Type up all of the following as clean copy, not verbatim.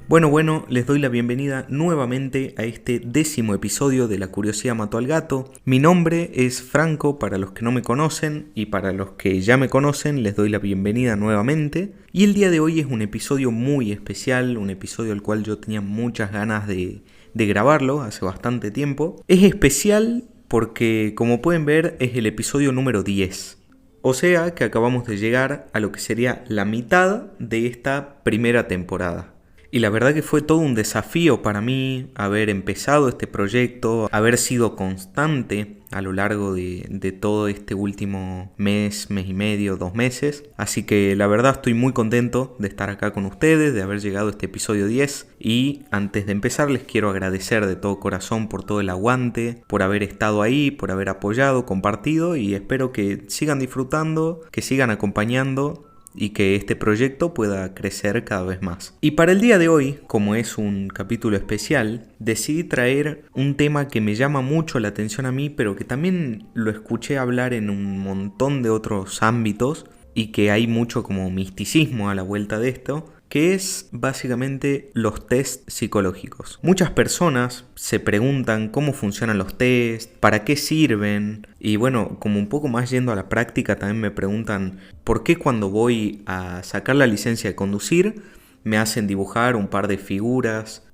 Bueno, les doy la bienvenida nuevamente a este 10º episodio de La Curiosidad Mató al Gato. Mi nombre es Franco para los que no me conocen y para los que ya me conocen les doy la bienvenida nuevamente. Y el día de hoy es un episodio muy especial, un episodio al cual yo tenía muchas ganas de grabarlo hace bastante tiempo. Es especial porque, como pueden ver, es el episodio número 10. O sea que acabamos de llegar a lo que sería la mitad de esta primera temporada. Y la verdad que fue todo un desafío para mí haber empezado este proyecto, haber sido constante a lo largo de todo este último mes y medio, 2 meses. Así que la verdad estoy muy contento de estar acá con ustedes, de haber llegado a este episodio 10. Y antes de empezar les quiero agradecer de todo corazón por todo el aguante, por haber estado ahí, por haber apoyado, compartido, y espero que sigan disfrutando, que sigan acompañando y que este proyecto pueda crecer cada vez más. Y para el día de hoy, como es un capítulo especial, decidí traer un tema que me llama mucho la atención a mí, pero que también lo escuché hablar en un montón de otros ámbitos y que hay mucho como misticismo a la vuelta de esto, que es básicamente los test psicológicos. Muchas personas se preguntan cómo funcionan los test, para qué sirven, y bueno, como un poco más yendo a la práctica, también me preguntan por qué cuando voy a sacar la licencia de conducir me hacen dibujar un par de figuras.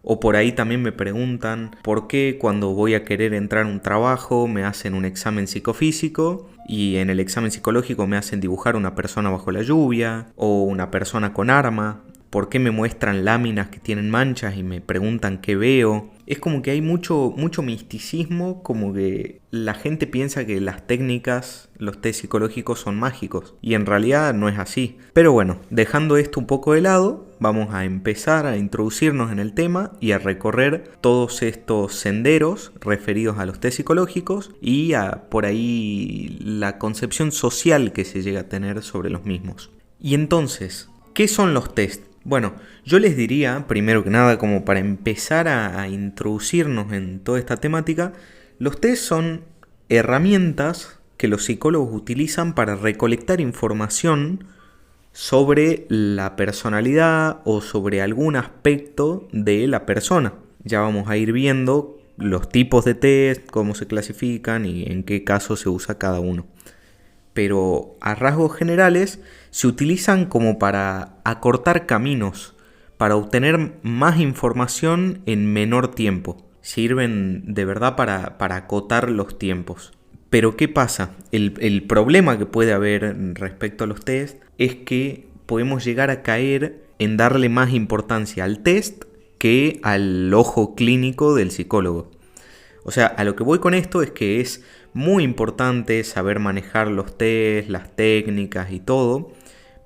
O por ahí también me preguntan por qué cuando voy a querer entrar a un trabajo me hacen un examen psicofísico y en el examen psicológico me hacen dibujar una persona bajo la lluvia o una persona con arma. ¿Por qué me muestran láminas que tienen manchas y me preguntan qué veo? Es como que hay mucho misticismo, como que la gente piensa que las técnicas, los test psicológicos son mágicos. Y en realidad no es así. Pero bueno, dejando esto un poco de lado, vamos a empezar a introducirnos en el tema y a recorrer todos estos senderos referidos a los test psicológicos y a por ahí la concepción social que se llega a tener sobre los mismos. Y entonces, ¿qué son los test? Bueno, yo les diría, primero que nada, como para empezar a introducirnos en toda esta temática, los test son herramientas que los psicólogos utilizan para recolectar información sobre la personalidad o sobre algún aspecto de la persona. Ya vamos a ir viendo los tipos de test, cómo se clasifican y en qué caso se usa cada uno. Pero a rasgos generales se utilizan como para acortar caminos, para obtener más información en menor tiempo. Sirven de verdad para acotar los tiempos. Pero ¿qué pasa? El problema que puede haber respecto a los test es que podemos llegar a caer en darle más importancia al test que al ojo clínico del psicólogo. O sea, a lo que voy con esto es que es muy importante saber manejar los test, las técnicas y todo,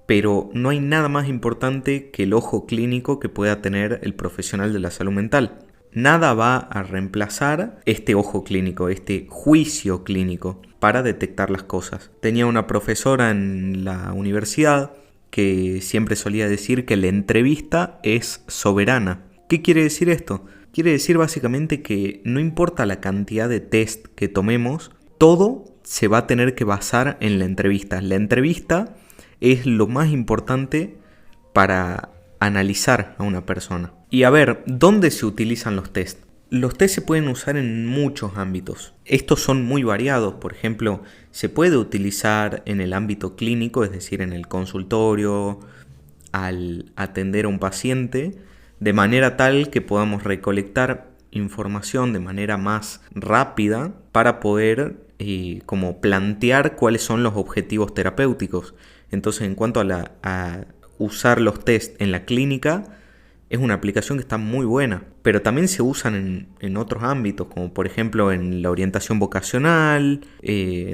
pero no hay nada más importante que el ojo clínico que pueda tener el profesional de la salud mental. Nada va a reemplazar este ojo clínico, este juicio clínico para detectar las cosas. Tenía una profesora en la universidad que siempre solía decir que la entrevista es soberana. ¿Qué quiere decir esto? Quiere decir básicamente que no importa la cantidad de test que tomemos, todo se va a tener que basar en la entrevista. La entrevista es lo más importante para analizar a una persona. Y a ver, ¿dónde se utilizan los test? Los test se pueden usar en muchos ámbitos. Estos son muy variados. Por ejemplo, se puede utilizar en el ámbito clínico, es decir, en el consultorio, al atender a un paciente, de manera tal que podamos recolectar información de manera más rápida para poder como plantear cuáles son los objetivos terapéuticos. Entonces, en cuanto a usar los test en la clínica, es una aplicación que está muy buena, pero también se usan en otros ámbitos, como por ejemplo en la orientación vocacional,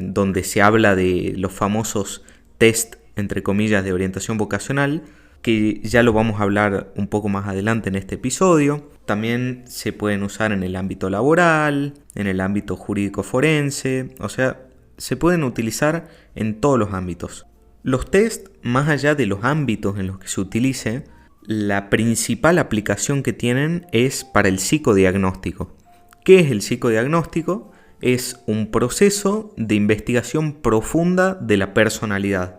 donde se habla de los famosos test, entre comillas, de orientación vocacional, que ya lo vamos a hablar un poco más adelante en este episodio. También se pueden usar en el ámbito laboral, en el ámbito jurídico forense, o sea, se pueden utilizar en todos los ámbitos. Los test, más allá de los ámbitos en los que se utilice, la principal aplicación que tienen es para el psicodiagnóstico. ¿Qué es el psicodiagnóstico? Es un proceso de investigación profunda de la personalidad.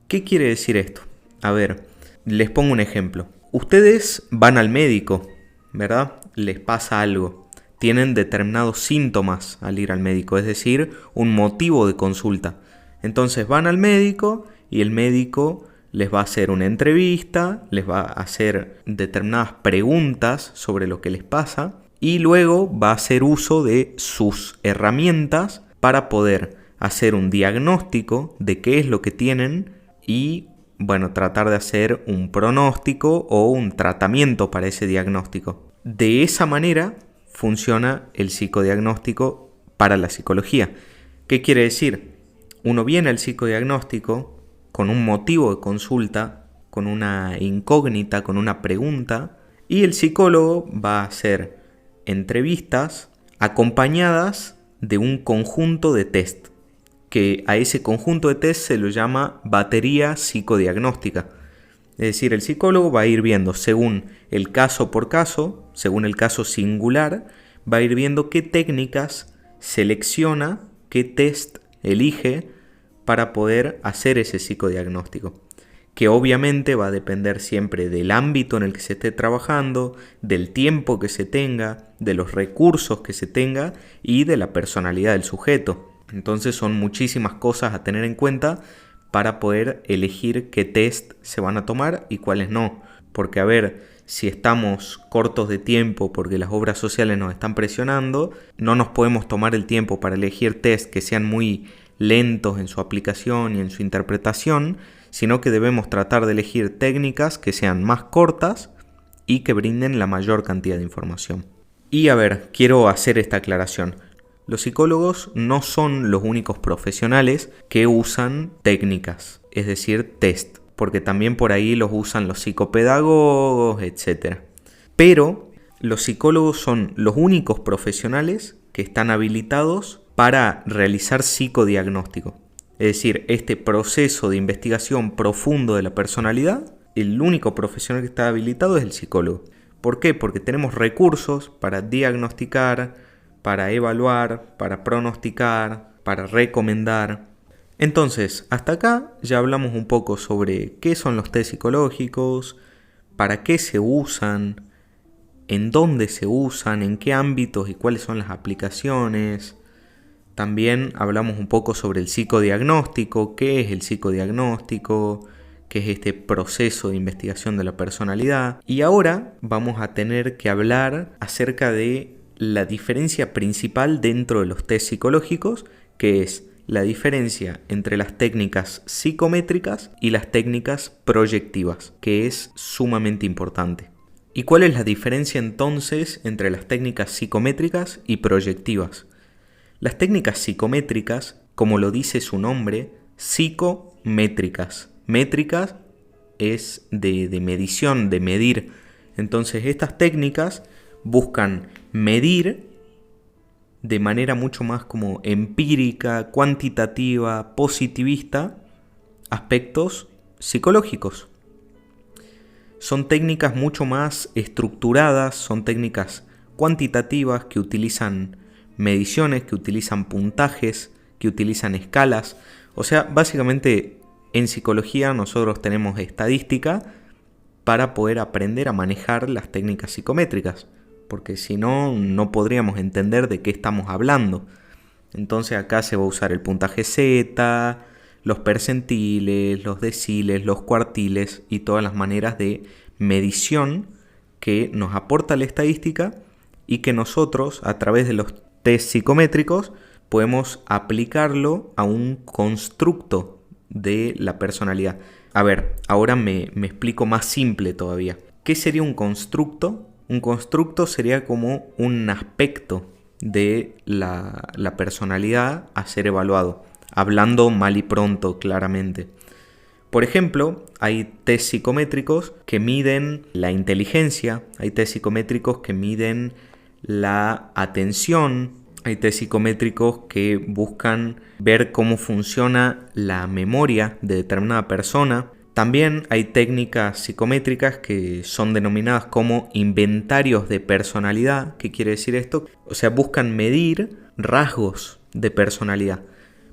¿Qué quiere decir esto? A ver, les pongo un ejemplo. Ustedes van al médico, ¿verdad? Les pasa algo. Tienen determinados síntomas al ir al médico, es decir, un motivo de consulta. Entonces van al médico y el médico les va a hacer una entrevista, les va a hacer determinadas preguntas sobre lo que les pasa y luego va a hacer uso de sus herramientas para poder hacer un diagnóstico de qué es lo que tienen y, tratar de hacer un pronóstico o un tratamiento para ese diagnóstico. De esa manera funciona el psicodiagnóstico para la psicología. ¿Qué quiere decir? Uno viene al psicodiagnóstico con un motivo de consulta, con una incógnita, con una pregunta, y el psicólogo va a hacer entrevistas acompañadas de un conjunto de test, que a ese conjunto de test se lo llama batería psicodiagnóstica. Es decir, el psicólogo va a ir viendo según el caso por caso, según el caso singular, va a ir viendo qué técnicas selecciona, qué test elige para poder hacer ese psicodiagnóstico, que obviamente va a depender siempre del ámbito en el que se esté trabajando, del tiempo que se tenga, de los recursos que se tenga y de la personalidad del sujeto. Entonces son muchísimas cosas a tener en cuenta para poder elegir qué test se van a tomar y cuáles no. Porque si estamos cortos de tiempo porque las obras sociales nos están presionando, no nos podemos tomar el tiempo para elegir test que sean muy lentos en su aplicación y en su interpretación, sino que debemos tratar de elegir técnicas que sean más cortas y que brinden la mayor cantidad de información. Y quiero hacer esta aclaración. Los psicólogos no son los únicos profesionales que usan técnicas, es decir, test, porque también por ahí los usan los psicopedagogos, etc. Pero los psicólogos son los únicos profesionales que están habilitados para realizar psicodiagnóstico. Es decir, este proceso de investigación profundo de la personalidad, el único profesional que está habilitado es el psicólogo. ¿Por qué? Porque tenemos recursos para diagnosticar, para evaluar, para pronosticar, para recomendar. Entonces, hasta acá ya hablamos un poco sobre qué son los test psicológicos, para qué se usan, en dónde se usan, en qué ámbitos y cuáles son las aplicaciones. También hablamos un poco sobre el psicodiagnóstico, qué es el psicodiagnóstico, qué es este proceso de investigación de la personalidad. Y ahora vamos a tener que hablar acerca de la diferencia principal dentro de los test psicológicos, que es la diferencia entre las técnicas psicométricas y las técnicas proyectivas, que es sumamente importante. ¿Y cuál es la diferencia entonces entre las técnicas psicométricas y proyectivas? Las técnicas psicométricas, como lo dice su nombre, psicométricas. Métricas es de medición, de medir. Entonces estas técnicas buscan medir de manera mucho más como empírica, cuantitativa, positivista, aspectos psicológicos. Son técnicas mucho más estructuradas, son técnicas cuantitativas que utilizan mediciones, que utilizan puntajes, que utilizan escalas. O sea, básicamente en psicología nosotros tenemos estadística para poder aprender a manejar las técnicas psicométricas, porque si no, no podríamos entender de qué estamos hablando. Entonces acá se va a usar el puntaje Z, los percentiles, los deciles, los cuartiles y todas las maneras de medición que nos aporta la estadística y que nosotros a través de los test psicométricos podemos aplicarlo a un constructo de la personalidad. Ahora me explico más simple todavía. ¿Qué sería un constructo? Un constructo sería como un aspecto de la personalidad a ser evaluado, hablando mal y pronto, claramente. Por ejemplo, hay test psicométricos que miden la inteligencia, hay test psicométricos que miden la atención, hay test psicométricos que buscan ver cómo funciona la memoria de determinada persona. También hay técnicas psicométricas que son denominadas como inventarios de personalidad. ¿Qué quiere decir esto? O sea, buscan medir rasgos de personalidad.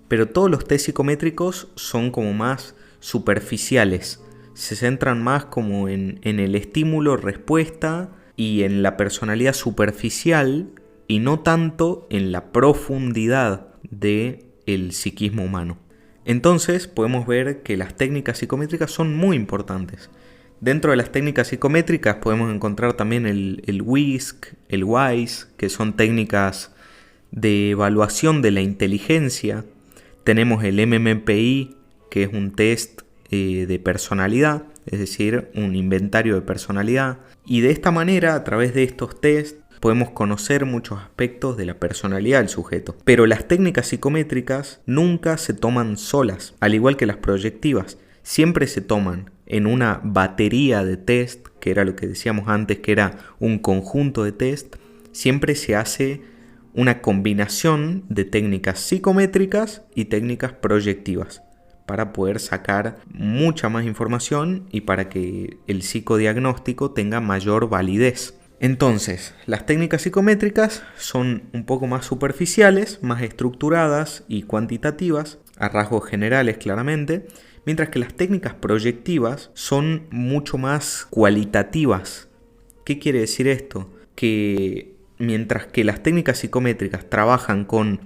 Pero todos los test psicométricos son como más superficiales. se centran más como en el estímulo-respuesta y en la personalidad superficial y no tanto en la profundidad del psiquismo humano. Entonces podemos ver que las técnicas psicométricas son muy importantes. Dentro de las técnicas psicométricas podemos encontrar también el WISC, el WISE, que son técnicas de evaluación de la inteligencia. Tenemos el MMPI, que es un test de personalidad, es decir, un inventario de personalidad. Y de esta manera, a través de estos tests, podemos conocer muchos aspectos de la personalidad del sujeto. Pero las técnicas psicométricas nunca se toman solas, al igual que las proyectivas. Siempre se toman en una batería de test, que era lo que decíamos antes, que era un conjunto de test. Siempre se hace una combinación de técnicas psicométricas y técnicas proyectivas para poder sacar mucha más información y para que el psicodiagnóstico tenga mayor validez. Entonces, las técnicas psicométricas son un poco más superficiales, más estructuradas y cuantitativas, a rasgos generales claramente, mientras que las técnicas proyectivas son mucho más cualitativas. ¿Qué quiere decir esto? Que mientras que las técnicas psicométricas trabajan con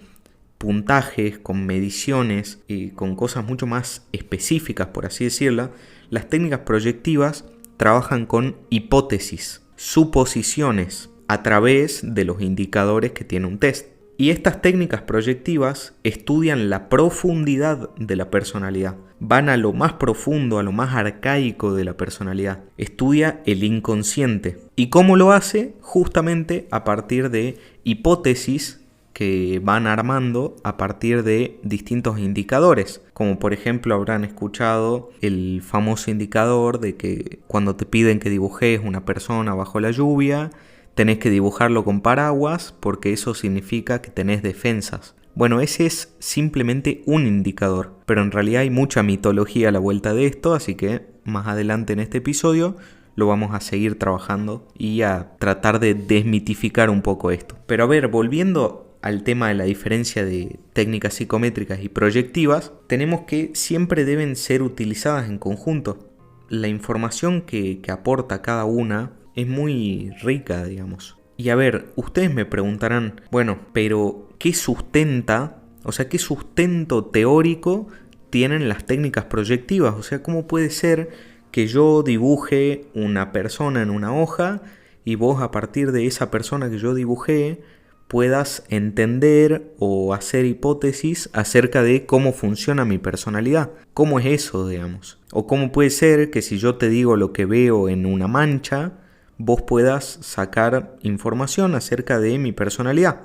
puntajes, con mediciones y con cosas mucho más específicas, por así decirlo, las técnicas proyectivas trabajan con hipótesis, suposiciones a través de los indicadores que tiene un test. Y estas técnicas proyectivas estudian la profundidad de la personalidad. Van a lo más profundo, a lo más arcaico de la personalidad. Estudia el inconsciente. ¿Y cómo lo hace? Justamente a partir de hipótesis que van armando a partir de distintos indicadores. Como por ejemplo habrán escuchado el famoso indicador de que cuando te piden que dibujes una persona bajo la lluvia, tenés que dibujarlo con paraguas porque eso significa que tenés defensas. Bueno, ese es simplemente un indicador, pero en realidad hay mucha mitología a la vuelta de esto, así que más adelante en este episodio lo vamos a seguir trabajando y a tratar de desmitificar un poco esto. Pero a ver, volviendo al tema de la diferencia de técnicas psicométricas y proyectivas, tenemos que siempre deben ser utilizadas en conjunto. La información que aporta cada una es muy rica, digamos. Y a ver, ustedes me preguntarán, bueno, pero ¿qué sustenta? O sea, ¿qué sustento teórico tienen las técnicas proyectivas? O sea, ¿cómo puede ser que yo dibuje una persona en una hoja y vos a partir de esa persona que yo dibujé puedas entender o hacer hipótesis acerca de cómo funciona mi personalidad? ¿Cómo es eso, digamos? O cómo puede ser que si yo te digo lo que veo en una mancha, vos puedas sacar información acerca de mi personalidad.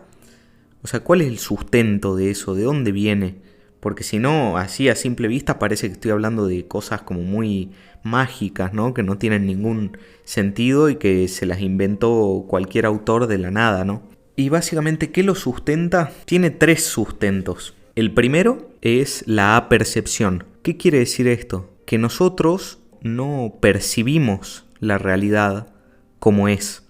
O sea, ¿cuál es el sustento de eso? ¿De dónde viene? Porque si no, así a simple vista parece que estoy hablando de cosas como muy mágicas, ¿no? Que no tienen ningún sentido y que se las inventó cualquier autor de la nada, ¿no? Y básicamente, ¿qué lo sustenta? Tiene 3 sustentos. El primero es la apercepción. ¿Qué quiere decir esto? Que nosotros no percibimos la realidad como es.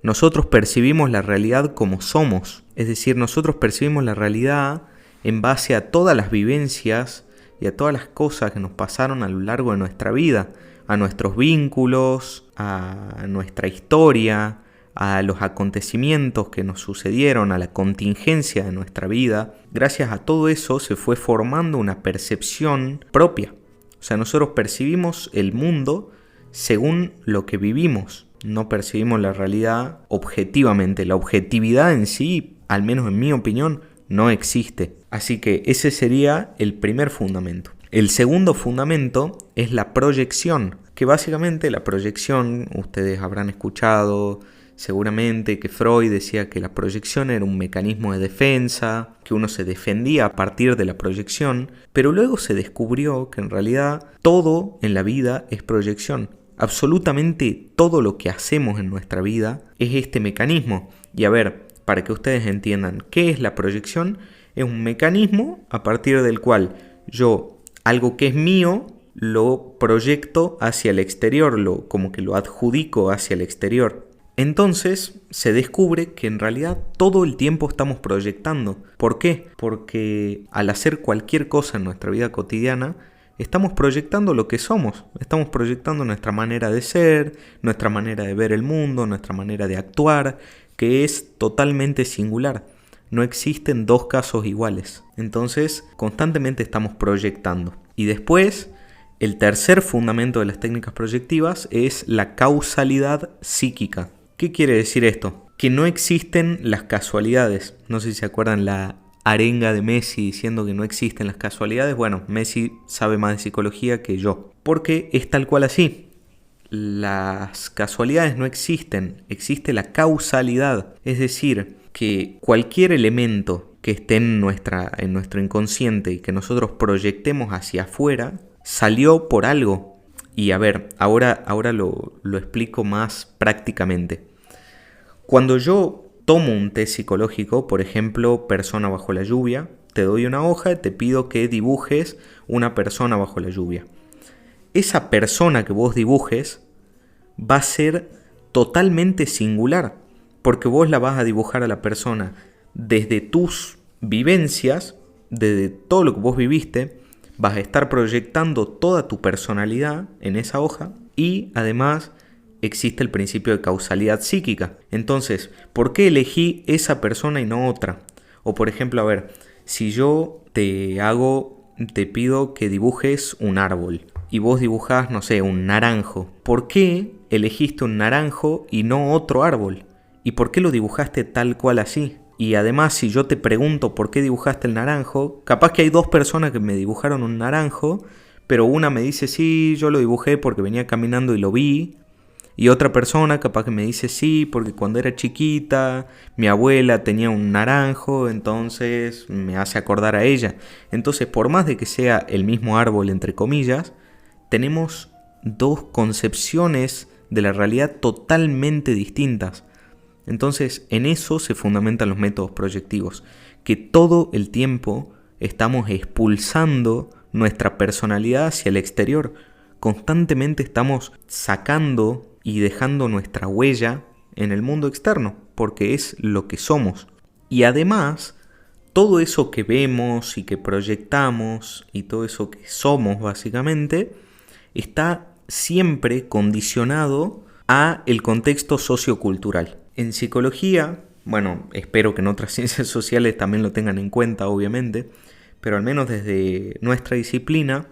Nosotros percibimos la realidad como somos. Es decir, nosotros percibimos la realidad en base a todas las vivencias y a todas las cosas que nos pasaron a lo largo de nuestra vida, a nuestros vínculos, a nuestra historia, a los acontecimientos que nos sucedieron, a la contingencia de nuestra vida. Gracias a todo eso se fue formando una percepción propia. O sea, nosotros percibimos el mundo según lo que vivimos. No percibimos la realidad objetivamente. La objetividad en sí, al menos en mi opinión, no existe. Así que ese sería el primer fundamento. El segundo fundamento es la proyección, que básicamente la proyección, ustedes habrán escuchado seguramente que Freud decía que la proyección era un mecanismo de defensa, que uno se defendía a partir de la proyección, pero luego se descubrió que en realidad todo en la vida es proyección. Absolutamente todo lo que hacemos en nuestra vida es este mecanismo. Y a ver, para que ustedes entiendan qué es la proyección, es un mecanismo a partir del cual yo, algo que es mío, lo proyecto hacia el exterior, como que lo adjudico hacia el exterior. Entonces se descubre que en realidad todo el tiempo estamos proyectando. ¿Por qué? Porque al hacer cualquier cosa en nuestra vida cotidiana, estamos proyectando lo que somos, estamos proyectando nuestra manera de ser, nuestra manera de ver el mundo, nuestra manera de actuar, que es totalmente singular. No existen dos casos iguales. Entonces, constantemente estamos proyectando. Y después, el tercer fundamento de las técnicas proyectivas es la causalidad psíquica. ¿Qué quiere decir esto? Que no existen las casualidades. No sé si se acuerdan la arenga de Messi diciendo que no existen las casualidades. Bueno, Messi sabe más de psicología que yo. Porque es tal cual así. Las casualidades no existen. Existe la causalidad. Es decir, que cualquier elemento que esté en nuestro inconsciente y que nosotros proyectemos hacia afuera, salió por algo. Y a ver, ahora lo explico más prácticamente. Cuando yo tomo un test psicológico, por ejemplo, persona bajo la lluvia, te doy una hoja y te pido que dibujes una persona bajo la lluvia. Esa persona que vos dibujes va a ser totalmente singular, porque vos la vas a dibujar a la persona desde tus vivencias, desde todo lo que vos viviste, vas a estar proyectando toda tu personalidad en esa hoja y además existe el principio de causalidad psíquica. Entonces, ¿por qué elegí esa persona y no otra? O por ejemplo, a ver, si yo te pido que dibujes un árbol y vos dibujás, no sé, un naranjo, ¿por qué elegiste un naranjo y no otro árbol? ¿Y por qué lo dibujaste tal cual así? Y además, si yo te pregunto por qué dibujaste el naranjo, capaz que hay dos personas que me dibujaron un naranjo, pero una me dice, sí, yo lo dibujé porque venía caminando y lo vi. Y otra persona capaz que me dice, sí, porque cuando era chiquita, mi abuela tenía un naranjo, entonces me hace acordar a ella. Entonces, por más de que sea el mismo árbol, entre comillas, tenemos dos concepciones de la realidad totalmente distintas. Entonces, en eso se fundamentan los métodos proyectivos, que todo el tiempo estamos expulsando nuestra personalidad hacia el exterior. Constantemente estamos sacando y dejando nuestra huella en el mundo externo, porque es lo que somos. Y además, todo eso que vemos y que proyectamos y todo eso que somos básicamente, está siempre condicionado a el contexto sociocultural. En psicología, bueno, espero que en otras ciencias sociales también lo tengan en cuenta, obviamente, pero al menos desde nuestra disciplina,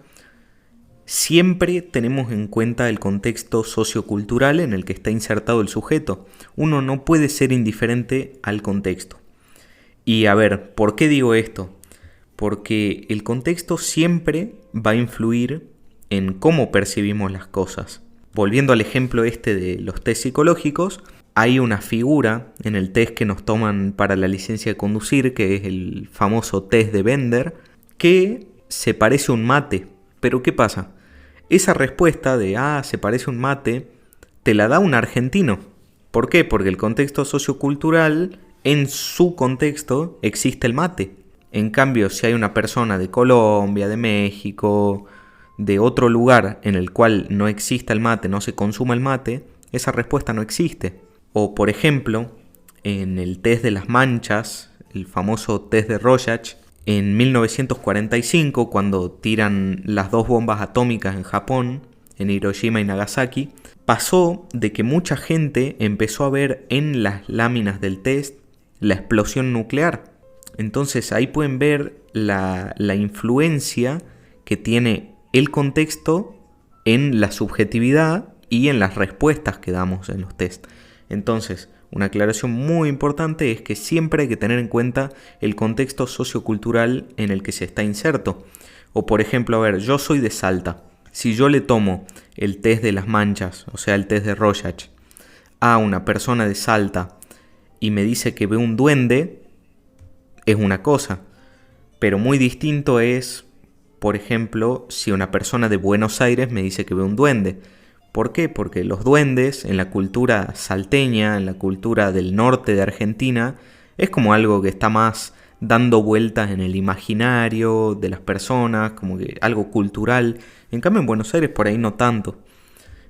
siempre tenemos en cuenta el contexto sociocultural en el que está insertado el sujeto. Uno no puede ser indiferente al contexto. Y a ver, ¿por qué digo esto? Porque el contexto siempre va a influir en cómo percibimos las cosas. Volviendo al ejemplo de los test psicológicos, hay una figura en el test que nos toman para la licencia de conducir, que es el famoso test de Bender, que se parece a un mate. Pero ¿qué pasa? Esa respuesta de se parece a un mate, te la da un argentino. ¿Por qué? Porque el contexto sociocultural, en su contexto, existe el mate. En cambio, si hay una persona de Colombia, de México, de otro lugar en el cual no exista el mate, no se consuma el mate, esa respuesta no existe. O por ejemplo, en el test de las manchas, el famoso test de Rorschach, en 1945, cuando tiran las dos bombas atómicas en Japón, en Hiroshima y Nagasaki, pasó de que mucha gente empezó a ver en las láminas del test la explosión nuclear. Entonces ahí pueden ver la influencia que tiene el contexto en la subjetividad y en las respuestas que damos en los test. Entonces, una aclaración muy importante es que siempre hay que tener en cuenta el contexto sociocultural en el que se está inserto. O por ejemplo, a ver, yo soy de Salta. Si yo le tomo el test de las manchas, o sea, el test de Rorschach, a una persona de Salta y me dice que ve un duende, es una cosa. Pero muy distinto es, por ejemplo, si una persona de Buenos Aires me dice que ve un duende. ¿Por qué? Porque los duendes en la cultura salteña, en la cultura del norte de Argentina, es como algo que está más dando vueltas en el imaginario de las personas, como que algo cultural. En cambio en Buenos Aires por ahí no tanto.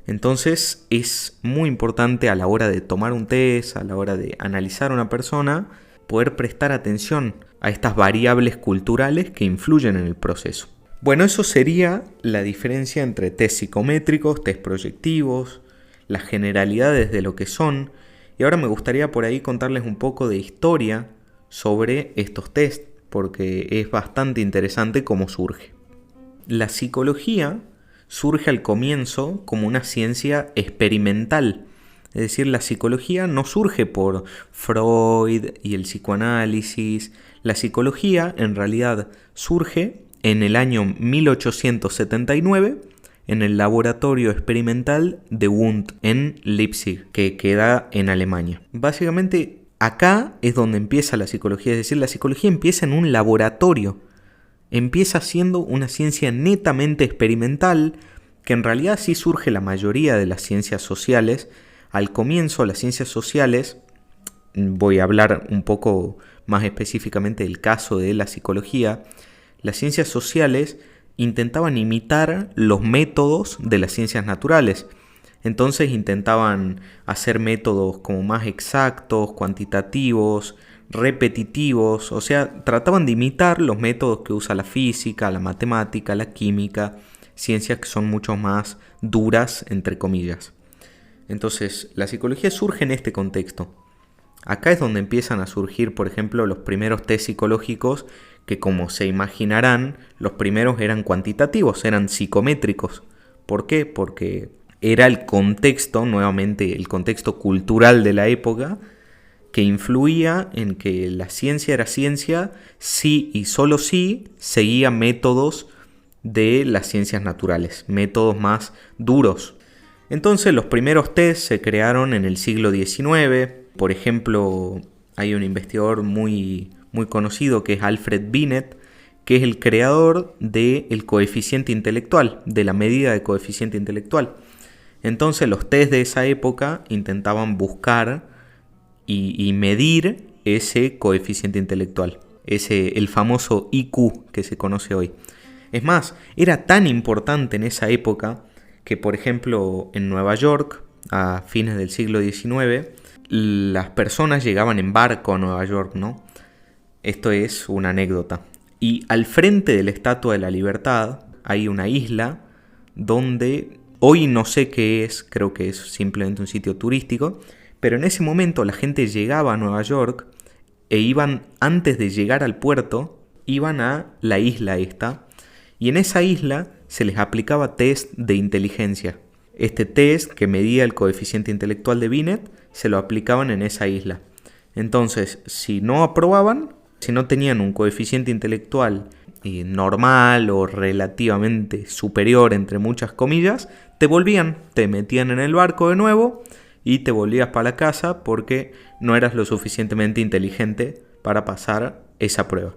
Entonces es muy importante a la hora de tomar un test, a la hora de analizar a una persona, poder prestar atención a estas variables culturales que influyen en el proceso. Bueno, eso sería la diferencia entre test psicométricos, test proyectivos, las generalidades de lo que son. Y ahora me gustaría por ahí contarles un poco de historia sobre estos test, porque es bastante interesante cómo surge. La psicología surge al comienzo como una ciencia experimental. Es decir, la psicología no surge por Freud y el psicoanálisis. La psicología en realidad surge en el año 1879 en el laboratorio experimental de Wundt en Leipzig, que queda en Alemania. Básicamente acá es donde empieza la psicología, es decir, la psicología empieza en un laboratorio. Empieza siendo una ciencia netamente experimental, que en realidad sí surge la mayoría de las ciencias sociales. Al comienzo, las ciencias sociales, voy a hablar un poco más específicamente del caso de la psicología, las ciencias sociales intentaban imitar los métodos de las ciencias naturales. Entonces intentaban hacer métodos como más exactos, cuantitativos, repetitivos, o sea, trataban de imitar los métodos que usa la física, la matemática, la química, ciencias que son mucho más duras, entre comillas. Entonces, la psicología surge en este contexto. Acá es donde empiezan a surgir, por ejemplo, los primeros test psicológicos, que como se imaginarán, los primeros eran cuantitativos, eran psicométricos. ¿Por qué? Porque era el contexto, nuevamente el contexto cultural de la época, que influía en que la ciencia era ciencia si y solo si seguía métodos de las ciencias naturales, métodos más duros. Entonces los primeros test se crearon en el siglo XIX. Por ejemplo, hay un investigador muy conocido que es Alfred Binet, que es el creador del coeficiente intelectual, de la medida de coeficiente intelectual. Entonces los test de esa época intentaban buscar y medir ese coeficiente intelectual, el famoso IQ que se conoce hoy. Es más, era tan importante en esa época que, por ejemplo, en Nueva York, a fines del siglo XIX, las personas llegaban en barco a Nueva York, ¿no? Esto es una anécdota. Y al frente de la Estatua de la Libertad hay una isla donde hoy no sé qué es, creo que es simplemente un sitio turístico, pero en ese momento la gente llegaba a Nueva York e iban, antes de llegar al puerto, iban a la isla esta, y en esa isla se les aplicaba test de inteligencia. Este test que medía el coeficiente intelectual de Binet se lo aplicaban en esa isla. Entonces, si no aprobaban, si no tenían un coeficiente intelectual normal o relativamente superior, entre muchas comillas, te metían en el barco de nuevo y te volvías para la casa porque no eras lo suficientemente inteligente para pasar esa prueba.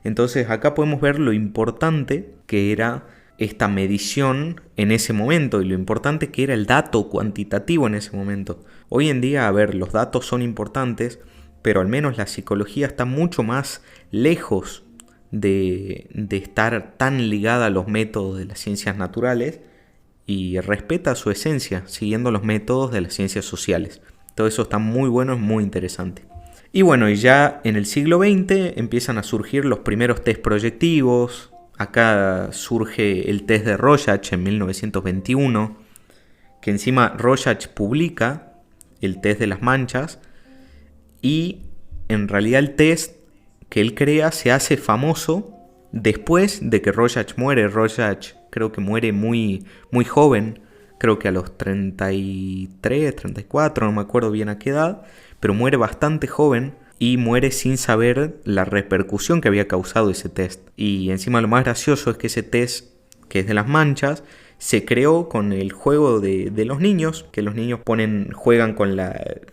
Entonces acá podemos ver lo importante que era esta medición en ese momento y lo importante que era el dato cuantitativo en ese momento. Hoy en día, los datos son importantes, pero al menos la psicología está mucho más lejos de estar tan ligada a los métodos de las ciencias naturales y respeta su esencia siguiendo los métodos de las ciencias sociales. Todo eso está muy bueno, es muy interesante. Y bueno, y ya en el siglo XX empiezan a surgir los primeros test proyectivos. Acá surge el test de Rorschach en 1921, que encima Rorschach publica el test de las manchas y en realidad el test que él crea se hace famoso después de que Rorschach muere. Rorschach creo que muere muy joven, creo que a los 33, 34, no me acuerdo bien a qué edad, pero muere bastante joven y muere sin saber la repercusión que había causado ese test. Y encima lo más gracioso es que ese test, que es de las manchas, se creó con el juego de los niños, que los niños juegan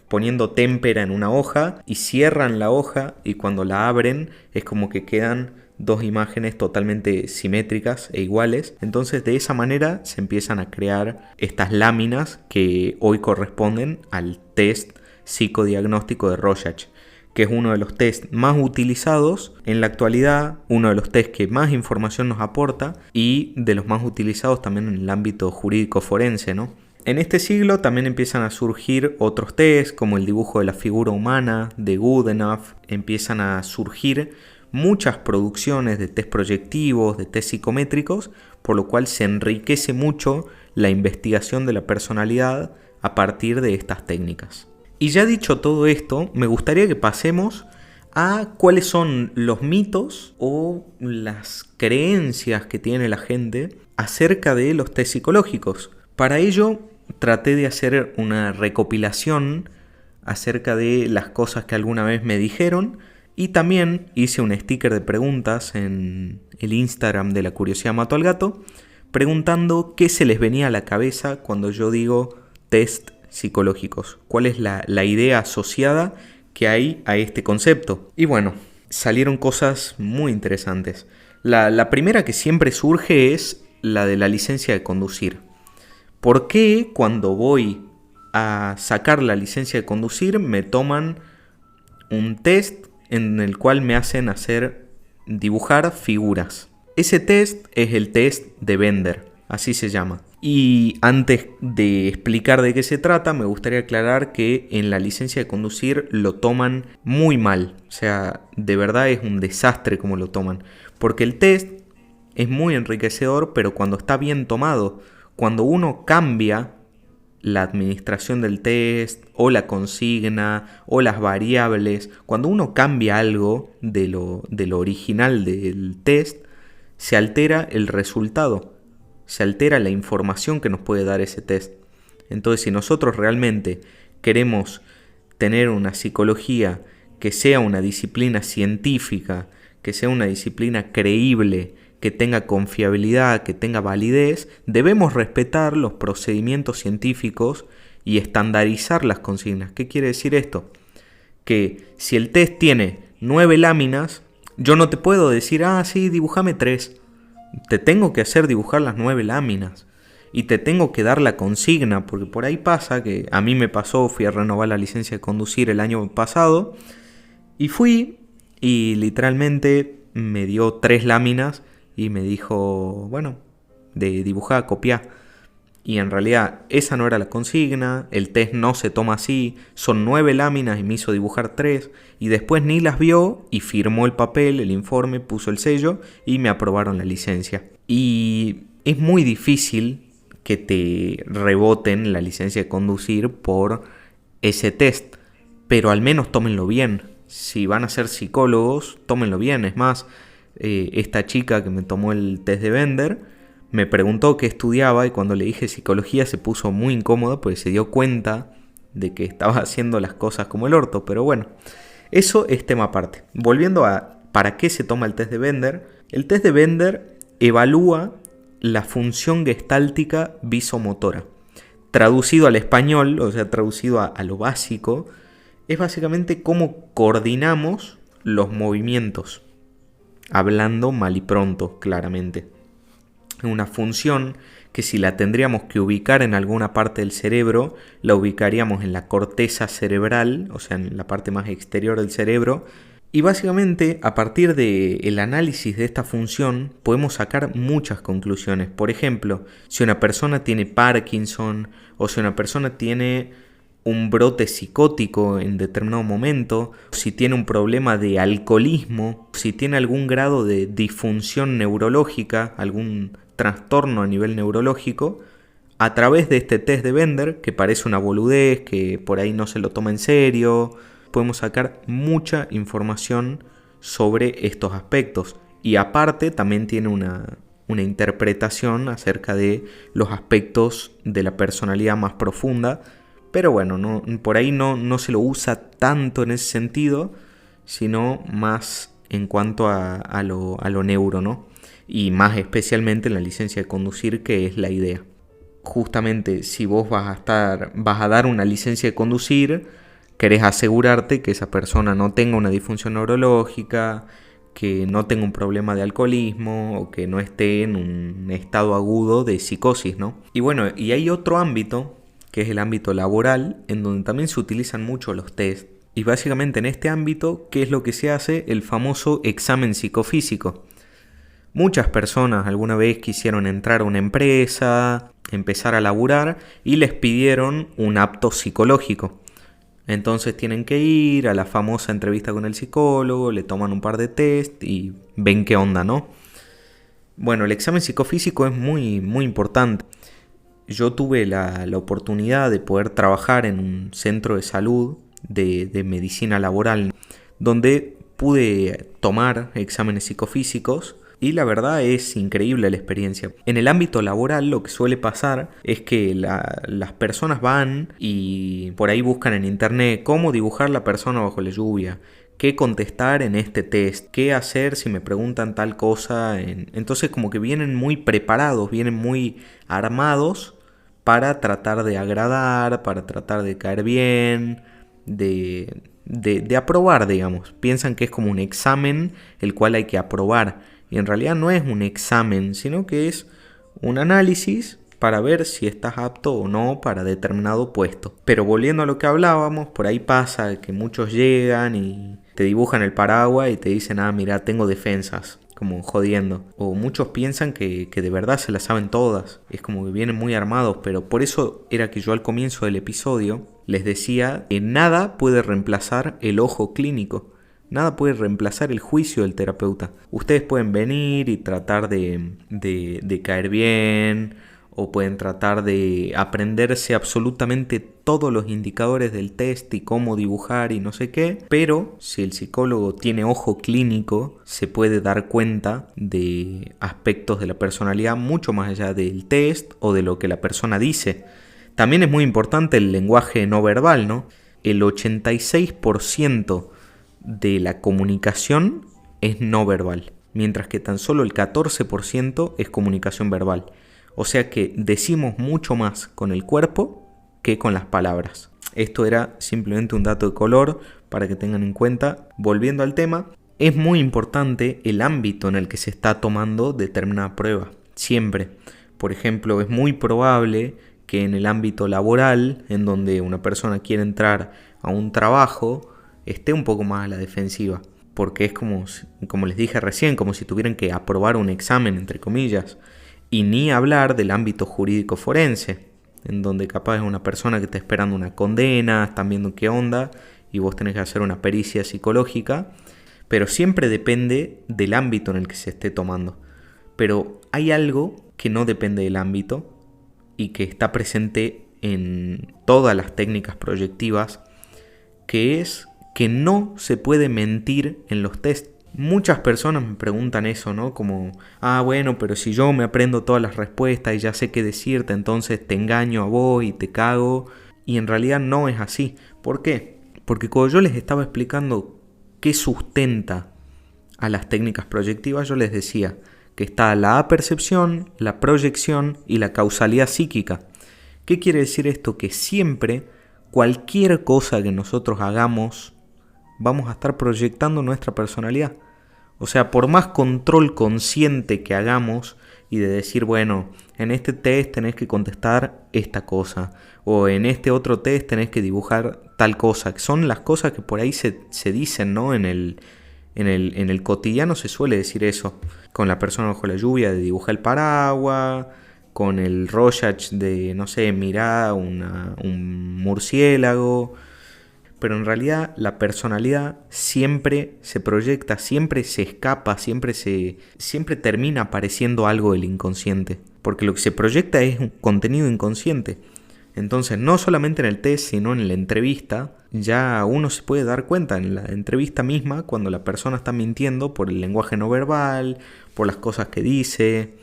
poniendo témpera en una hoja y cierran la hoja y cuando la abren es como que quedan dos imágenes totalmente simétricas e iguales. Entonces de esa manera se empiezan a crear estas láminas que hoy corresponden al test psicodiagnóstico de Rorschach, que es uno de los test más utilizados en la actualidad, uno de los test que más información nos aporta y de los más utilizados también en el ámbito jurídico forense, ¿no? En este siglo también empiezan a surgir otros test como el dibujo de la figura humana de Goodenough, empiezan a surgir muchas producciones de test proyectivos, de test psicométricos, por lo cual se enriquece mucho la investigación de la personalidad a partir de estas técnicas. Y ya dicho todo esto, me gustaría que pasemos a cuáles son los mitos o las creencias que tiene la gente acerca de los test psicológicos. Para ello, traté de hacer una recopilación acerca de las cosas que alguna vez me dijeron y también hice un sticker de preguntas en el Instagram de La Curiosidad Mató al Gato preguntando qué se les venía a la cabeza cuando yo digo test psicológicos, cuál es la idea asociada que hay a este concepto. Y bueno, salieron cosas muy interesantes. La primera que siempre surge es la de la licencia de conducir. ¿Por qué cuando voy a sacar la licencia de conducir me toman un test en el cual me hacen dibujar figuras? Ese test es el test de Bender, así se llama. Y antes de explicar de qué se trata, me gustaría aclarar que en la licencia de conducir lo toman muy mal. O sea, de verdad es un desastre como lo toman. Porque el test es muy enriquecedor, pero cuando está bien tomado, cuando uno cambia la administración del test, o la consigna, o las variables, cuando uno cambia algo de lo original del test, se altera el resultado. Se altera la información que nos puede dar ese test. Entonces, si nosotros realmente queremos tener una psicología que sea una disciplina científica, que sea una disciplina creíble, que tenga confiabilidad, que tenga validez, debemos respetar los procedimientos científicos y estandarizar las consignas. ¿Qué quiere decir esto? Que si el test tiene 9 láminas, yo no te puedo decir, sí, dibújame 3. Te tengo que hacer dibujar las 9 láminas y te tengo que dar la consigna, porque por ahí pasa que a mí me pasó, fui a renovar la licencia de conducir el año pasado y fui y literalmente me dio 3 láminas y me dijo, bueno, de dibujar, copiar. Y en realidad esa no era la consigna, el test no se toma así, son 9 láminas y me hizo dibujar 3 y después ni las vio y firmó el papel, el informe, puso el sello y me aprobaron la licencia. Y es muy difícil que te reboten la licencia de conducir por ese test, pero al menos tómenlo bien. Si van a ser psicólogos, tómenlo bien. Es más, esta chica que me tomó el test de Bender me preguntó qué estudiaba y cuando le dije psicología se puso muy incómoda porque se dio cuenta de que estaba haciendo las cosas como el orto. Pero bueno, eso es tema aparte. Volviendo a para qué se toma el test de Bender. El test de Bender evalúa la función gestáltica visomotora. Traducido al español, o sea, traducido a lo básico, es básicamente cómo coordinamos los movimientos. Hablando mal y pronto, claramente. Una función que si la tendríamos que ubicar en alguna parte del cerebro, la ubicaríamos en la corteza cerebral, o sea, en la parte más exterior del cerebro. Y básicamente, a partir del análisis de esta función, podemos sacar muchas conclusiones. Por ejemplo, si una persona tiene Parkinson, o si una persona tiene un brote psicótico en determinado momento, si tiene un problema de alcoholismo, si tiene algún grado de disfunción neurológica, algún trastorno a nivel neurológico, a través de este test de Bender, que parece una boludez, que por ahí no se lo toma en serio, podemos sacar mucha información sobre estos aspectos. Y aparte también tiene una interpretación acerca de los aspectos de la personalidad más profunda. Pero bueno, por ahí no se lo usa tanto en ese sentido, sino más en cuanto a lo neuro, ¿no? Y más especialmente en la licencia de conducir, que es la idea. Justamente si vos vas a dar una licencia de conducir, querés asegurarte que esa persona no tenga una disfunción neurológica, que no tenga un problema de alcoholismo o que no esté en un estado agudo de psicosis, ¿no? Y bueno, y hay otro ámbito, que es el ámbito laboral, en donde también se utilizan mucho los test. Y básicamente en este ámbito, ¿qué es lo que se hace? El famoso examen psicofísico. Muchas personas alguna vez quisieron entrar a una empresa, empezar a laburar y les pidieron un apto psicológico. Entonces tienen que ir a la famosa entrevista con el psicólogo, le toman un par de test y ven qué onda, ¿no? Bueno, el examen psicofísico es muy, muy importante. Yo tuve la oportunidad de poder trabajar en un centro de salud de medicina laboral, donde pude tomar exámenes psicofísicos y la verdad es increíble la experiencia. En el ámbito laboral lo que suele pasar es que las personas van y por ahí buscan en internet cómo dibujar la persona bajo la lluvia, qué contestar en este test, qué hacer si me preguntan tal cosa. Entonces como que vienen muy preparados, vienen muy armados para tratar de agradar, para tratar de caer bien, de aprobar, digamos. Piensan que es como un examen el cual hay que aprobar. Y en realidad no es un examen, sino que es un análisis para ver si estás apto o no para determinado puesto. Pero volviendo a lo que hablábamos, por ahí pasa que muchos llegan y te dibujan el paraguas y te dicen, mira, tengo defensas, como jodiendo. O muchos piensan que de verdad se las saben todas. Es como que vienen muy armados, pero por eso era que yo al comienzo del episodio les decía que nada puede reemplazar el ojo clínico. Nada puede reemplazar el juicio del terapeuta. Ustedes pueden venir y tratar de caer bien, o pueden tratar de aprenderse absolutamente todos los indicadores del test y cómo dibujar y no sé qué, pero si el psicólogo tiene ojo clínico, se puede dar cuenta de aspectos de la personalidad mucho más allá del test o de lo que la persona dice. También es muy importante el lenguaje no verbal, ¿no? El 86% de la comunicación es no verbal, mientras que tan solo el 14% es comunicación verbal. O sea que decimos mucho más con el cuerpo que con las palabras. Esto era simplemente un dato de color para que tengan en cuenta. Volviendo al tema, es muy importante el ámbito en el que se está tomando determinada prueba. Siempre. Por ejemplo, es muy probable que en el ámbito laboral, en donde una persona quiere entrar a un trabajo, esté un poco más a la defensiva, porque es como les dije recién, como si tuvieran que aprobar un examen, entre comillas, y ni hablar del ámbito jurídico forense, en donde capaz es una persona que está esperando una condena, están viendo qué onda, y vos tenés que hacer una pericia psicológica, pero siempre depende del ámbito en el que se esté tomando. Pero hay algo que no depende del ámbito y que está presente en todas las técnicas proyectivas, que es que no se puede mentir en los test. Muchas personas me preguntan eso, ¿no? Como, bueno, pero si yo me aprendo todas las respuestas y ya sé qué decirte, entonces te engaño a vos y te cago. Y en realidad no es así. ¿Por qué? Porque cuando yo les estaba explicando qué sustenta a las técnicas proyectivas, yo les decía que está la apercepción, la proyección y la causalidad psíquica. ¿Qué quiere decir esto? Que siempre, cualquier cosa que nosotros hagamos, vamos a estar proyectando nuestra personalidad. O sea, por más control consciente que hagamos y de decir, bueno, en este test tenés que contestar esta cosa, o en este otro test tenés que dibujar tal cosa, que son las cosas que por ahí se dicen, ¿no? En el cotidiano se suele decir eso. Con la persona bajo la lluvia de dibujar el paraguas, con el Rorschach de, no sé, mirar un murciélago. Pero en realidad la personalidad siempre se proyecta, siempre se escapa, siempre termina apareciendo algo del inconsciente. Porque lo que se proyecta es un contenido inconsciente. Entonces, no solamente en el test, sino en la entrevista, ya uno se puede dar cuenta en la entrevista misma cuando la persona está mintiendo por el lenguaje no verbal, por las cosas que dice,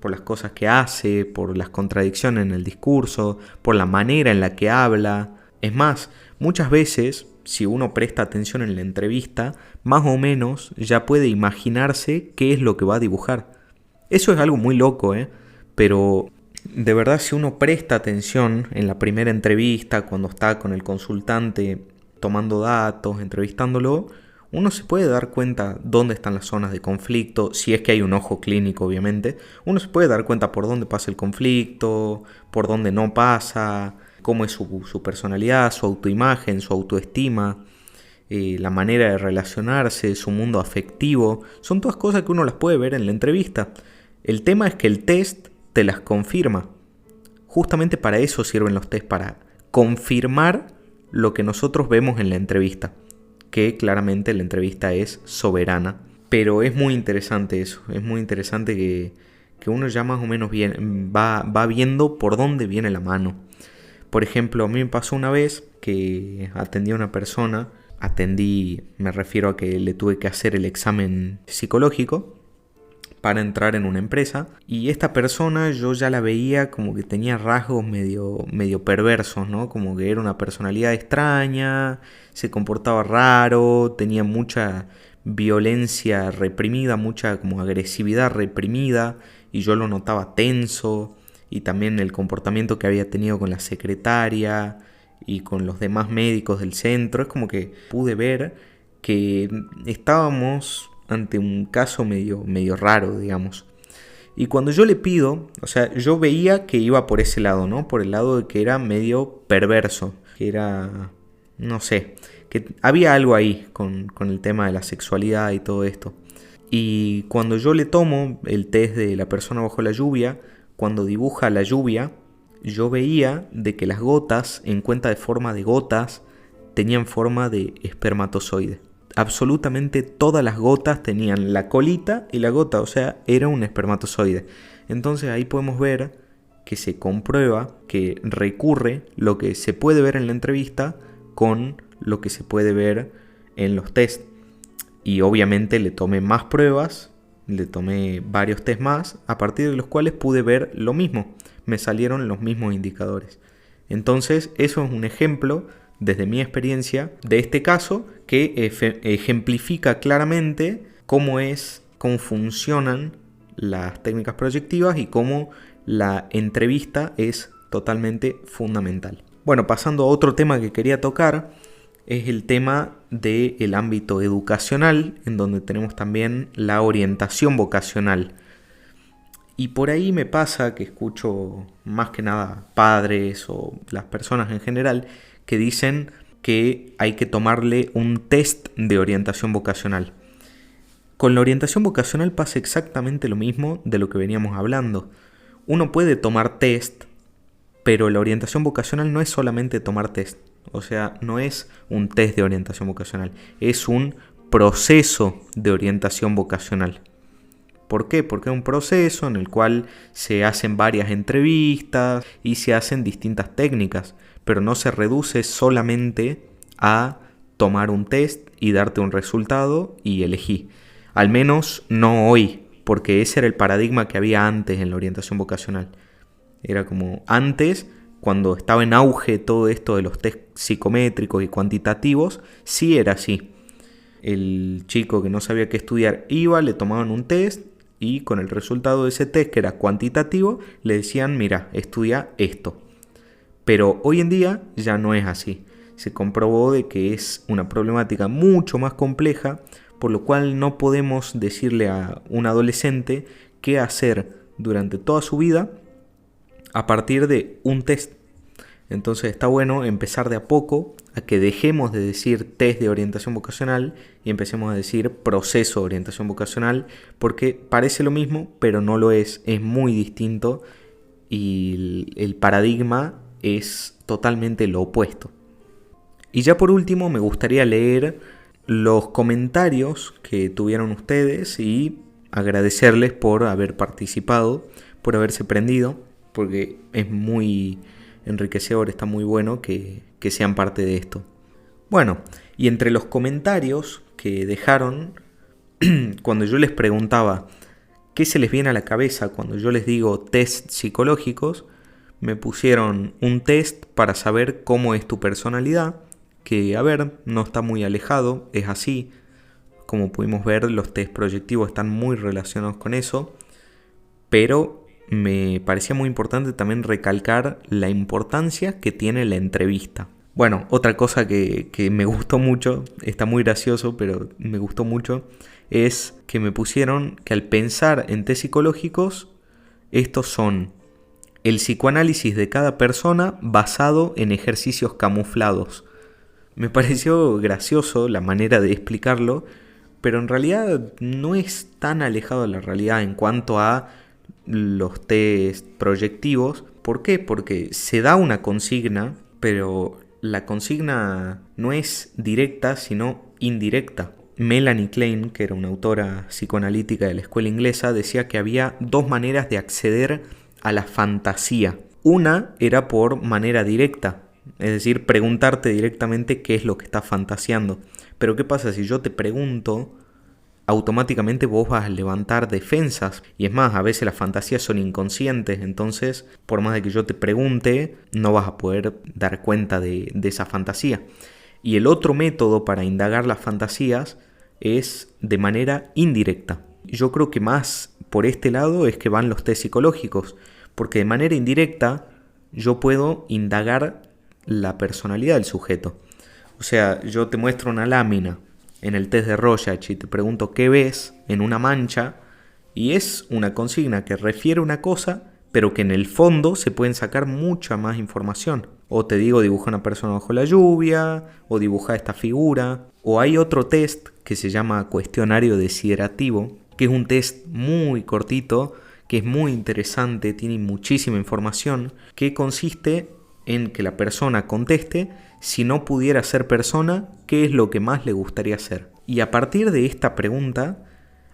por las cosas que hace, por las contradicciones en el discurso, por la manera en la que habla. Es más, muchas veces, si uno presta atención en la entrevista, más o menos ya puede imaginarse qué es lo que va a dibujar. Eso es algo muy loco, pero de verdad, si uno presta atención en la primera entrevista, cuando está con el consultante tomando datos, entrevistándolo, uno se puede dar cuenta dónde están las zonas de conflicto, si es que hay un ojo clínico, obviamente. Uno se puede dar cuenta por dónde pasa el conflicto, por dónde no pasa, cómo es su personalidad, su autoimagen, su autoestima, la manera de relacionarse, su mundo afectivo. Son todas cosas que uno las puede ver en la entrevista. El tema es que el test te las confirma. Justamente para eso sirven los test, para confirmar lo que nosotros vemos en la entrevista, que claramente la entrevista es soberana. Pero es muy interesante eso, es muy interesante que uno ya más o menos va viendo por dónde viene la mano. Por ejemplo, a mí me pasó una vez que atendí a una persona, me refiero a que le tuve que hacer el examen psicológico para entrar en una empresa, y esta persona yo ya la veía como que tenía rasgos medio perversos, ¿no? Como que era una personalidad extraña, se comportaba raro, tenía mucha violencia reprimida, mucha como agresividad reprimida, y yo lo notaba tenso, y también el comportamiento que había tenido con la secretaria y con los demás médicos del centro. Es como que pude ver que estábamos ante un caso medio raro, digamos. Y cuando yo le pido, o sea, yo veía que iba por ese lado, ¿no? Por el lado de que era medio perverso, que era, no sé, que había algo ahí con el tema de la sexualidad y todo esto. Y cuando yo le tomo el test de la persona bajo la lluvia, cuando dibuja la lluvia, yo veía de que las gotas, en cuenta de forma de gotas, tenían forma de espermatozoide. Absolutamente todas las gotas tenían la colita y la gota, o sea, era un espermatozoide. Entonces ahí podemos ver que se comprueba, que recurre lo que se puede ver en la entrevista con lo que se puede ver en los test. Y obviamente le tomé más pruebas, le tomé varios test más, a partir de los cuales pude ver lo mismo. Me salieron los mismos indicadores. Entonces eso es un ejemplo, desde mi experiencia, de este caso que ejemplifica claramente cómo funcionan las técnicas proyectivas y cómo la entrevista es totalmente fundamental. Bueno, pasando a otro tema que quería tocar, es el tema del ámbito educacional, en donde tenemos también la orientación vocacional. Y por ahí me pasa que escucho más que nada padres o las personas en general que dicen que hay que tomarle un test de orientación vocacional. Con la orientación vocacional pasa exactamente lo mismo de lo que veníamos hablando. Uno puede tomar test, pero la orientación vocacional no es solamente tomar test. O sea, no es un test de orientación vocacional, es un proceso de orientación vocacional. ¿Por qué? Porque es un proceso en el cual se hacen varias entrevistas y se hacen distintas técnicas, pero no se reduce solamente a tomar un test y darte un resultado y elegí. Al menos no hoy, porque ese era el paradigma que había antes en la orientación vocacional. Era como antes, cuando estaba en auge todo esto de los test psicométricos y cuantitativos, sí era así. El chico que no sabía qué estudiar iba, le tomaban un test y con el resultado de ese test, que era cuantitativo, le decían, mira, estudia esto. Pero hoy en día ya no es así. Se comprobó de que es una problemática mucho más compleja, por lo cual no podemos decirle a un adolescente qué hacer durante toda su vida a partir de un test. Entonces está bueno empezar de a poco a que dejemos de decir test de orientación vocacional y empecemos a decir proceso de orientación vocacional, porque parece lo mismo, pero no lo es muy distinto y el paradigma es totalmente lo opuesto. Y ya por último me gustaría leer los comentarios que tuvieron ustedes y agradecerles por haber participado, por haberse prendido, porque es muy enriquecedor, está muy bueno que sean parte de esto. Bueno, y entre los comentarios que dejaron, cuando yo les preguntaba qué se les viene a la cabeza cuando yo les digo test psicológicos, me pusieron un test para saber cómo es tu personalidad, que a ver, no está muy alejado, es así. Como pudimos ver, los test proyectivos están muy relacionados con eso, pero me parecía muy importante también recalcar la importancia que tiene la entrevista. Bueno, otra cosa que me gustó mucho, está muy gracioso, pero me gustó mucho, es que me pusieron que al pensar en test psicológicos, estos son el psicoanálisis de cada persona basado en ejercicios camuflados. Me pareció gracioso la manera de explicarlo, pero en realidad no es tan alejado de la realidad en cuanto a los test proyectivos. ¿Por qué? Porque se da una consigna, pero la consigna no es directa, sino indirecta. Melanie Klein, que era una autora psicoanalítica de la escuela inglesa, decía que había dos maneras de acceder a la fantasía. Una era por manera directa, es decir, preguntarte directamente qué es lo que estás fantaseando. Pero ¿qué pasa si yo te pregunto? Automáticamente vos vas a levantar defensas. Y es más, a veces las fantasías son inconscientes, entonces por más de que yo te pregunte, no vas a poder dar cuenta de esa fantasía. Y el otro método para indagar las fantasías es de manera indirecta. Yo creo que más por este lado es que van los test psicológicos, porque de manera indirecta yo puedo indagar la personalidad del sujeto. O sea, yo te muestro una lámina en el test de Rorschach y te pregunto qué ves en una mancha, y es una consigna que refiere una cosa, pero que en el fondo se pueden sacar mucha más información. O te digo, dibuja una persona bajo la lluvia, o dibuja esta figura. O hay otro test que se llama cuestionario desiderativo, que es un test muy cortito, que es muy interesante, tiene muchísima información, que consiste en que la persona conteste si no pudiera ser persona, qué es lo que más le gustaría hacer. Y a partir de esta pregunta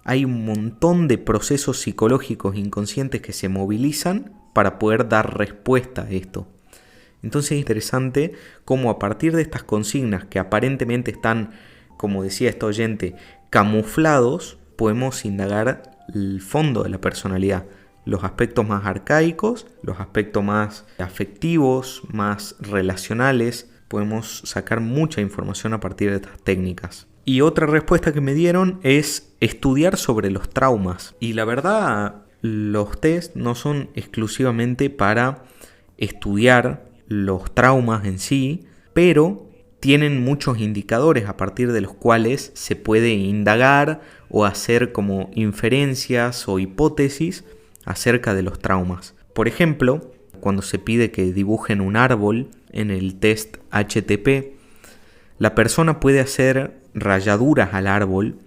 hay un montón de procesos psicológicos inconscientes que se movilizan para poder dar respuesta a esto. Entonces es interesante cómo a partir de estas consignas que aparentemente están, como decía este oyente, camuflados, podemos indagar el fondo de la personalidad, los aspectos más arcaicos, los aspectos más afectivos, más relacionales. Podemos sacar mucha información a partir de estas técnicas. Y otra respuesta que me dieron es estudiar sobre los traumas. Y la verdad, los test no son exclusivamente para estudiar los traumas en sí, pero tienen muchos indicadores a partir de los cuales se puede indagar o hacer como inferencias o hipótesis acerca de los traumas. Por ejemplo, cuando se pide que dibujen un árbol en el test HTP, la persona puede hacer rayaduras al árbol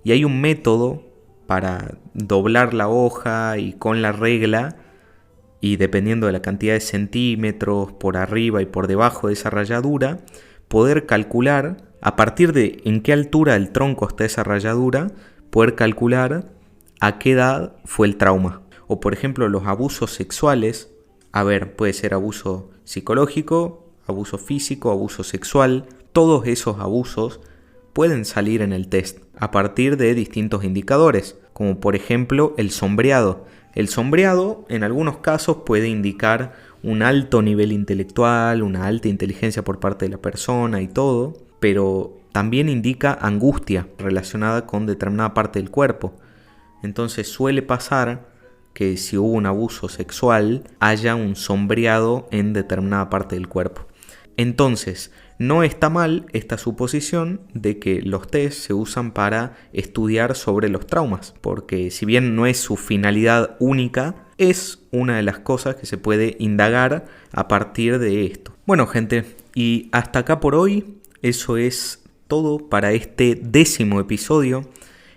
y hay un método para doblar la hoja y con la regla, y dependiendo de la cantidad de centímetros por arriba y por debajo de esa rayadura, poder calcular a partir de en qué altura del tronco está esa rayadura, poder calcular a qué edad fue el trauma. O por ejemplo los abusos sexuales, puede ser abuso psicológico, abuso físico, abuso sexual. Todos esos abusos pueden salir en el test a partir de distintos indicadores, como por ejemplo el sombreado. El sombreado en algunos casos puede indicar un alto nivel intelectual, una alta inteligencia por parte de la persona y todo, pero también indica angustia relacionada con determinada parte del cuerpo. Entonces suele pasar que si hubo un abuso sexual haya un sombreado en determinada parte del cuerpo. Entonces, no está mal esta suposición de que los test se usan para estudiar sobre los traumas, porque si bien no es su finalidad única, es una de las cosas que se puede indagar a partir de esto. Bueno, gente, y hasta acá por hoy, eso es todo para este 10º episodio.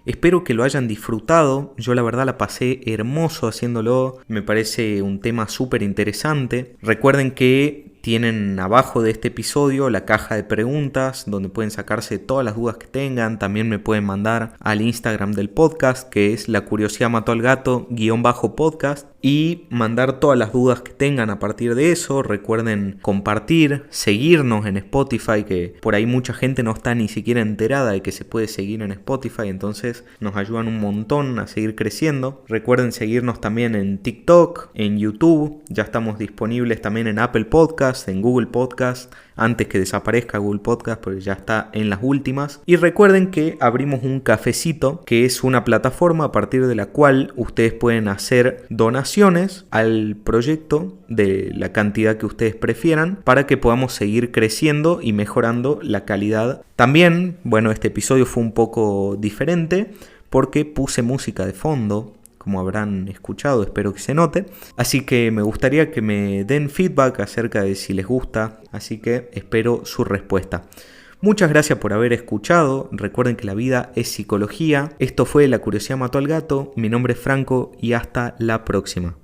Espero que lo hayan disfrutado. Yo la verdad la pasé hermoso haciéndolo. Me parece un tema súper interesante. Recuerden que tienen abajo de este episodio la caja de preguntas donde pueden sacarse todas las dudas que tengan. También me pueden mandar al Instagram del podcast, que es La Curiosidad Mató al Gato _podcast, y mandar todas las dudas que tengan a partir de eso. Recuerden compartir, seguirnos en Spotify, que por ahí mucha gente no está ni siquiera enterada de que se puede seguir en Spotify, entonces nos ayudan un montón a seguir creciendo. Recuerden seguirnos también en TikTok, en YouTube. Ya estamos disponibles también en Apple Podcast, en Google Podcast, antes que desaparezca Google Podcast, porque ya está en las últimas. Y recuerden que abrimos un cafecito, que es una plataforma a partir de la cual ustedes pueden hacer donaciones al proyecto de la cantidad que ustedes prefieran, para que podamos seguir creciendo y mejorando la calidad. También, este episodio fue un poco diferente porque puse música de fondo, como habrán escuchado, espero que se note. Así que me gustaría que me den feedback acerca de si les gusta, así que espero su respuesta. Muchas gracias por haber escuchado. Recuerden que la vida es psicología. Esto fue La Curiosidad Mató al Gato. Mi nombre es Franco y hasta la próxima.